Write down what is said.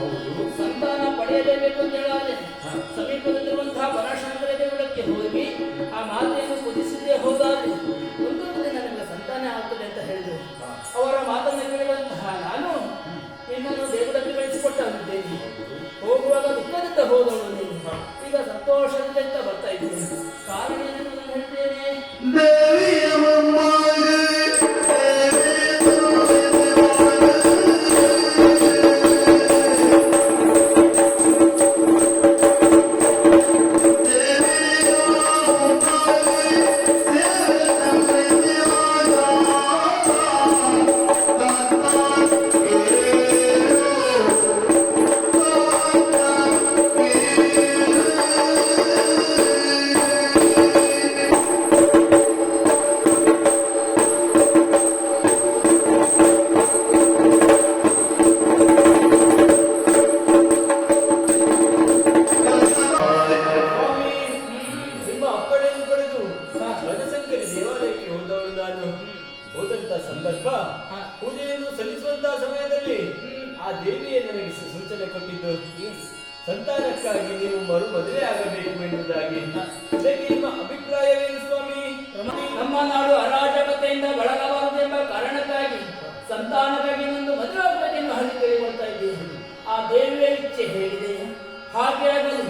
ಹೌದು. ಸಂತಾನ ಪಡೆಯಲೇಬೇಕು ಅಂತ ಹೇಳಾದ್ರೆ ಸಮೀಪದಲ್ಲಿರುವಂತಹ ಬನಶಂಕರ ದೇಗುಲಕ್ಕೆ ಹೋಗಿ ಆ ಮಾತೆಯನ್ನು ಕುದಿಸಿದ್ದೇ ಹೋದಾದ್ರೆ ಒಂದೊಂದು ದಿನ ನಿಮಗೆ ಸಂತಾನ ಆಗ್ತದೆ ಅಂತ ಹೇಳಿದ್ರು. ಅವರ ಮಾತನ್ನು ಕೇಳಿದಂತಹ ನಾನು ನಿನ್ನನ್ನು ದೇಗುಲಕ್ಕೆ ಕಳಿಸಿಕೊಟ್ಟಿದ್ದೇನೆ. ಹೋಗುವಾಗ ದುಃಖದಿಂದ ಹೋದವಳು ನೀನು, ಈಗ ಸಂತೋಷದಿಂದ ಬರ್ತಾ ಇದ್ದೇನೆ. ಕಾರಣ ಏನೆಂದು ನಾನು ಹೇಳ್ತೇನೆ. ಹೋದಂತ ಸಂದರ್ಭ ಪೂಜೆಯನ್ನು ಸಲ್ಲಿಸುವಂತಹ ಸಮಯದಲ್ಲಿ ಆ ದೇವಿಯೇ ನನಗೆ ಸೂಚನೆ ಕೊಟ್ಟಿದ್ದು ಸಂತಾನಕ್ಕಾಗಿ ನೀವು ಮರು ಮದುವೆ ಆಗಬೇಕು ಎನ್ನುವುದಾಗಿ. ಇದಕ್ಕೆ ನಿಮ್ಮ ಅಭಿಪ್ರಾಯವೇನು ಸ್ವಾಮಿ? ನಮ್ಮ ನಾಡು ಅರಾಜಕತೆಯಿಂದ ಬಳಲಬಾರದೆಂಬ ಕಾರಣಕ್ಕಾಗಿ ಸಂತಾನಕ್ಕಾಗಿ ಒಂದು ಮದುವೆ ಆಗಬೇಕೆಂದು ಹಳ್ಳಿ ಕೇಳಿಕೊಳ್ತಾ ಇದ್ದೇನೆ. ಆ ದೇವಿಯ ಇಚ್ಛೆ ಹೇಳಿದೆ, ಹಾಗೆ ಆಗಲಿ.